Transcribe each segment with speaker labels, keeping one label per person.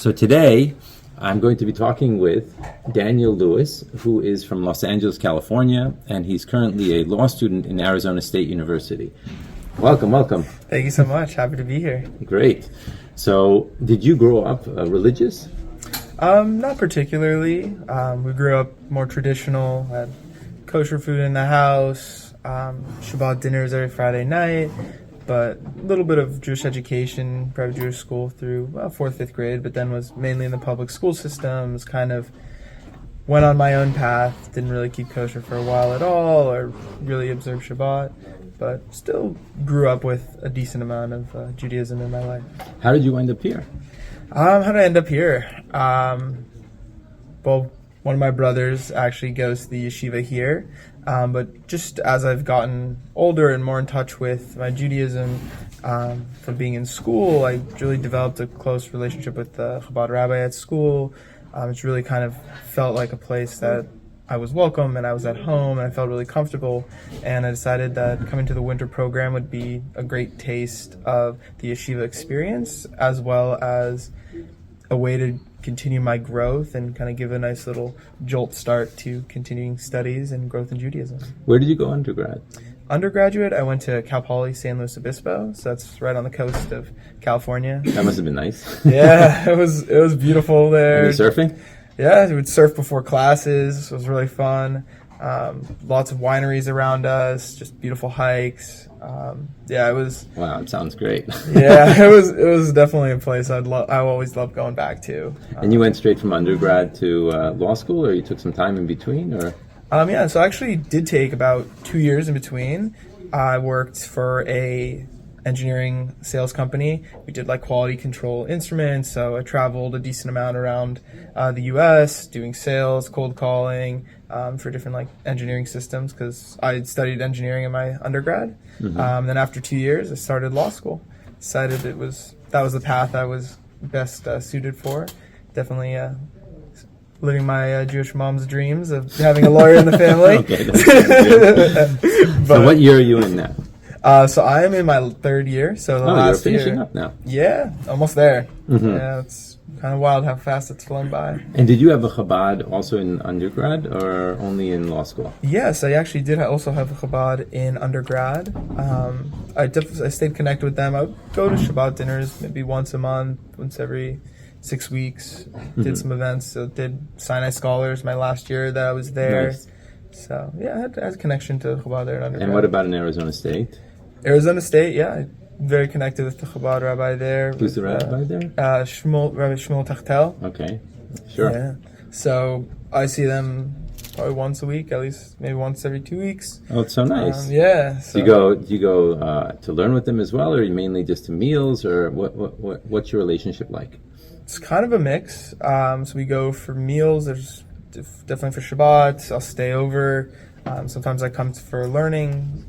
Speaker 1: So today, I'm going to be talking with Daniel Lewis, who is from Los Angeles, California, and he's currently a law student in Arizona State University. Welcome, welcome.
Speaker 2: Thank you so much. Happy to be here.
Speaker 1: Great. So, did you grow up religious?
Speaker 2: Not particularly. We grew up more traditional, had kosher food in the house, Shabbat dinners every Friday night, but a little bit of Jewish education, private Jewish school through 4th, 5th grade, but then was mainly in the public school systems, kind of went on my own path, didn't really keep kosher for a while at all, or really observe Shabbat, but still grew up with a decent amount of Judaism in my life.
Speaker 1: How did you wind up here?
Speaker 2: How did I end up here? Well, one of my brothers actually goes to the yeshiva here, but just as I've gotten older and more in touch with my Judaism from being in school, I really developed a close relationship with the Chabad rabbi at school. It's really kind of felt like a place that I was welcome and I was at home and I felt really comfortable, and I decided that coming to the winter program would be a great taste of the yeshiva experience, as well as a way to continue my growth and kind of give a nice little jolt start to continuing studies and growth in Judaism.
Speaker 1: Where did you go undergrad?
Speaker 2: Undergraduate, I went to Cal Poly San Luis Obispo, so that's right on the coast of California.
Speaker 1: That must have been nice.
Speaker 2: Yeah, it was beautiful there.
Speaker 1: Any surfing?
Speaker 2: Yeah, we would surf before classes. It was really fun. Lots of wineries around us, just beautiful hikes. Yeah, it was.
Speaker 1: Wow, it sounds great.
Speaker 2: Yeah, it was definitely a place I always loved going back to.
Speaker 1: And you went straight from undergrad to law school, or you took some time in between, or?
Speaker 2: Yeah, so I actually did take about 2 years in between. I worked for a engineering sales company. We did like quality control instruments, so I traveled a decent amount around the U.S. doing sales, cold calling for different like engineering systems, because I had studied engineering in my undergrad. Mm-hmm. Then after 2 years, I started law school. Decided that was the path I was best suited for. Definitely living my Jewish mom's dreams of having a lawyer in the family.
Speaker 1: Okay, that's so what year are you in now?
Speaker 2: So I am in my third year. So the last
Speaker 1: you're finishing
Speaker 2: year,
Speaker 1: up now.
Speaker 2: Yeah, almost there.
Speaker 1: Mm-hmm.
Speaker 2: Yeah, it's kind of wild how fast it's flown by.
Speaker 1: And did you have a Chabad also in undergrad or only in law school?
Speaker 2: Yes, I actually did also have a Chabad in undergrad. I stayed connected with them. I would go to Shabbat dinners maybe once a month, once every 6 weeks. Did some events. So did Sinai Scholars my last year that I was there. Nice. So yeah, I had a connection to Chabad there in undergrad.
Speaker 1: And what about in Arizona State?
Speaker 2: Arizona State, yeah, I'm very connected with the Chabad rabbi there.
Speaker 1: Who's the rabbi there?
Speaker 2: Rabbi Shmuel Tachtel.
Speaker 1: Okay, sure.
Speaker 2: Yeah. So I see them probably once a week, at least maybe once every 2 weeks.
Speaker 1: Oh, it's so nice.
Speaker 2: Yeah. So.
Speaker 1: Do you go to learn with them as well, or are you mainly just to meals, or what's your relationship like?
Speaker 2: It's kind of a mix. So we go for meals. There's definitely for Shabbat. I'll stay over. Sometimes I come for learning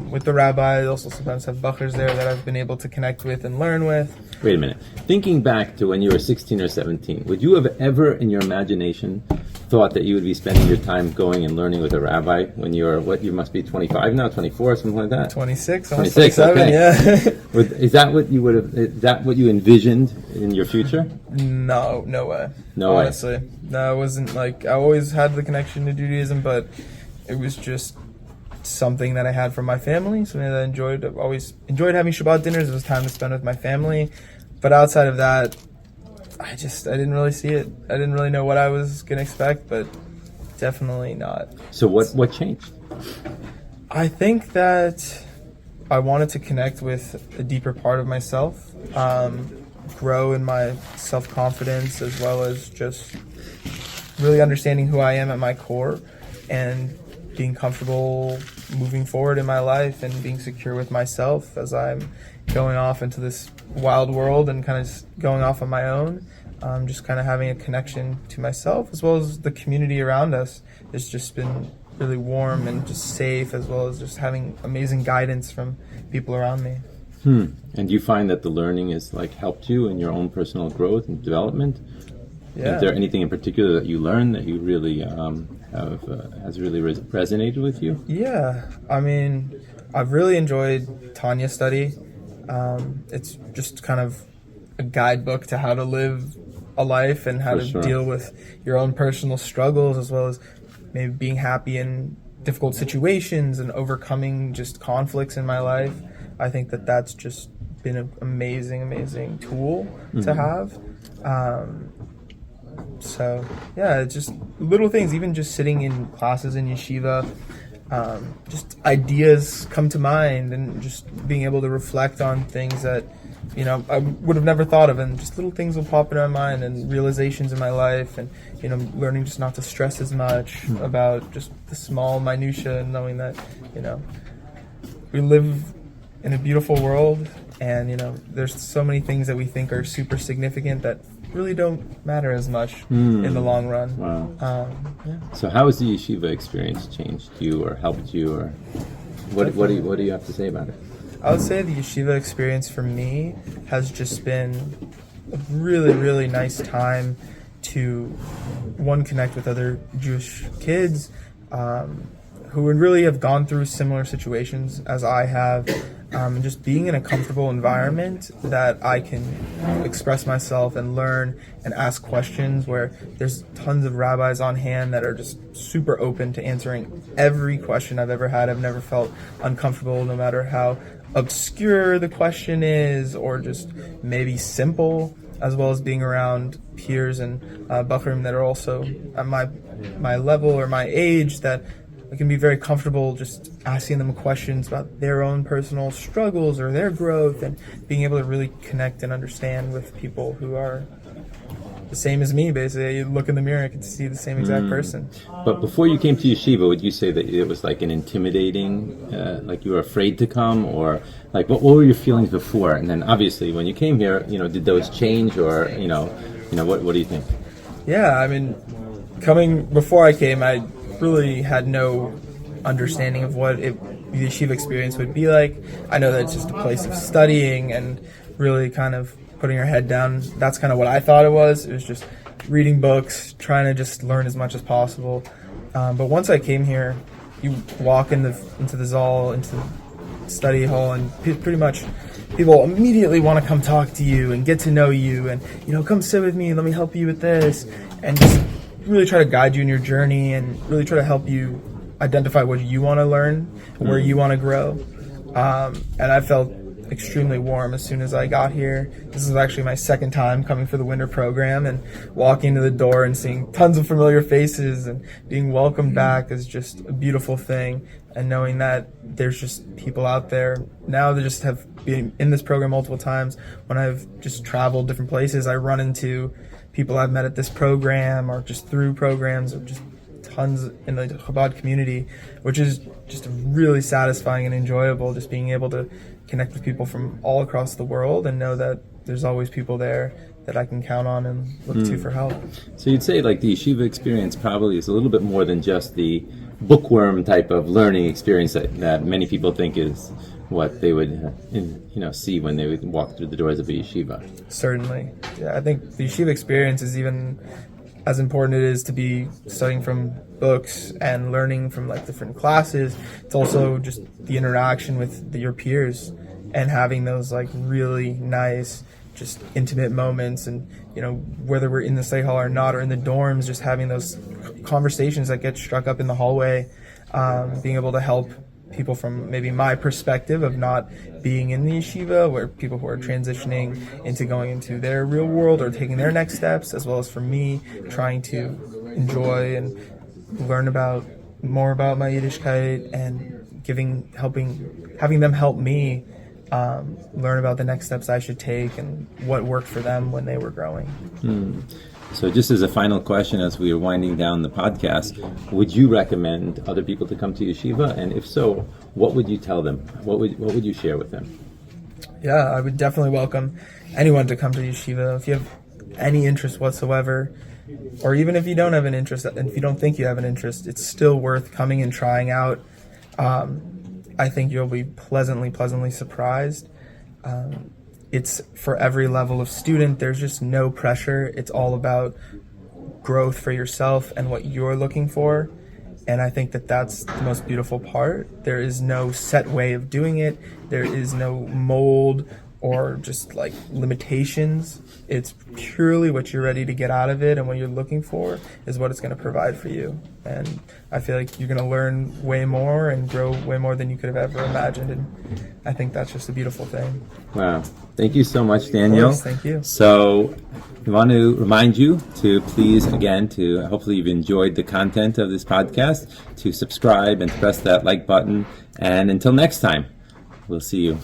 Speaker 2: with the rabbi. I also sometimes have bachers there that I've been able to connect with and learn with.
Speaker 1: Wait a minute. Thinking back to when you were 16 or 17, would you have ever in your imagination thought that you would be spending your time going and learning with a rabbi when you're, you must be 25 now, 24, something like that?
Speaker 2: 26,
Speaker 1: 26, okay.
Speaker 2: Yeah.
Speaker 1: Is that what you would have, is that what you envisioned in your future?
Speaker 2: No way.
Speaker 1: No way.
Speaker 2: Honestly. No, it wasn't like, I always had the connection to Judaism, but it was just something that I had from my family, something that I enjoyed. I've always enjoyed having Shabbat dinners. It was time to spend with my family. But outside of that, I didn't really see it. I didn't really know what I was going to expect, but definitely not.
Speaker 1: So what changed?
Speaker 2: I think that I wanted to connect with a deeper part of myself, grow in my self-confidence, as well as just really understanding who I am at my core and being comfortable moving forward in my life and being secure with myself as I'm going off into this wild world and kind of going off on my own. Just kind of having a connection to myself as well as the community around us. It's just been really warm and just safe, as well as just having amazing guidance from people around me.
Speaker 1: And do you find that the learning has helped you in your own personal growth and development?
Speaker 2: Yeah.
Speaker 1: Is there anything in particular that you learned that you really has really resonated with you?
Speaker 2: Yeah, I mean, I've really enjoyed Tanya study. It's just kind of a guidebook to how to live a life and how
Speaker 1: For
Speaker 2: to
Speaker 1: sure.
Speaker 2: deal with your own personal struggles, as well as maybe being happy in difficult situations and overcoming just conflicts in my life. I think that that's just been an amazing tool to have. So yeah, it's just little things, even just sitting in classes in yeshiva, just ideas come to mind, and just being able to reflect on things that, you know, I would have never thought of, and just little things will pop in my mind and realizations in my life, and, you know, learning just not to stress as much about just the small minutia, and knowing that, you know, we live in a beautiful world, and, you know, there's so many things that we think are super significant that really don't matter as much in the long run.
Speaker 1: Wow.
Speaker 2: Yeah.
Speaker 1: So how has the yeshiva experience changed you or helped you, or what do you have to say about it?
Speaker 2: I would say the yeshiva experience for me has just been a really nice time to, one, connect with other Jewish kids who would really have gone through similar situations as I have, and just being in a comfortable environment that I can express myself and learn and ask questions, where there's tons of rabbis on hand that are just super open to answering every question I've ever had. I've never felt uncomfortable, no matter how obscure the question is or just maybe simple, as well as being around peers and bachurim that are also at my level or my age, that I can be very comfortable just asking them questions about their own personal struggles or their growth, and being able to really connect and understand with people who are the same as me. Basically, you look in the mirror and can see the same exact person.
Speaker 1: But before you came to yeshiva, would you say that it was like an intimidating, like you were afraid to come, or like what were your feelings before? And then obviously when you came here, you know, did those change, or you know, what do you think?
Speaker 2: Yeah, I mean, before I came, I really had no understanding of what the yeshiva experience would be like. I know that it's just a place of studying and really kind of putting your head down. That's kind of what I thought it was. It was just reading books, trying to just learn as much as possible. But once I came here, you walk into the zal, into the study hall, and pretty much people immediately want to come talk to you and get to know you, and, you know, come sit with me, let me help you with this, and just really try to guide you in your journey and really try to help you identify what you want to learn, where you want to grow. And I felt extremely warm as soon as I got here. This is actually my second time coming for the winter program, and walking to the door and seeing tons of familiar faces and being welcomed back is just a beautiful thing. And knowing that there's just people out there now that just have been in this program multiple times. When I've just traveled different places, I run into people I've met at this program or just through programs, or just tons in the Chabad community, which is just really satisfying and enjoyable, just being able to connect with people from all across the world and know that there's always people there that I can count on and look to for help.
Speaker 1: So you'd say like the yeshiva experience probably is a little bit more than just the bookworm type of learning experience that many people think is what they would see when they would walk through the doors of a yeshiva.
Speaker 2: Certainly. Yeah, I think the yeshiva experience is even as important it is to be studying from books and learning from like different classes. It's also just the interaction with your peers and having those like really nice, just intimate moments, and, you know, whether we're in the study hall or not, or in the dorms, just having those conversations that get struck up in the hallway, being able to help people from maybe my perspective of not being in the yeshiva, where people who are transitioning into going into their real world or taking their next steps, as well as for me trying to enjoy and learn more about my Yiddishkeit, and having them help me learn about the next steps I should take and what worked for them when they were growing.
Speaker 1: So just as a final question, as we are winding down the podcast, would you recommend other people to come to yeshiva? And if so, what would you tell them? What would you share with them?
Speaker 2: Yeah, I would definitely welcome anyone to come to yeshiva. If you have any interest whatsoever, or even if you don't have an interest, and if you don't think you have an interest, it's still worth coming and trying out. I think you'll be pleasantly surprised. It's for every level of student. There's just no pressure. It's all about growth for yourself and what you're looking for. And I think that that's the most beautiful part. There is no set way of doing it. There is no mold or just like limitations. It's purely what you're ready to get out of it, and what you're looking for is what it's going to provide for you. And I feel like you're going to learn way more and grow way more than you could have ever imagined. And I think that's just a beautiful thing.
Speaker 1: Wow. Thank you so much, Daniel.
Speaker 2: Of course, thank you.
Speaker 1: So we want to remind you to please, again, to hopefully you've enjoyed the content of this podcast, to subscribe and press that like button. And until next time, we'll see you.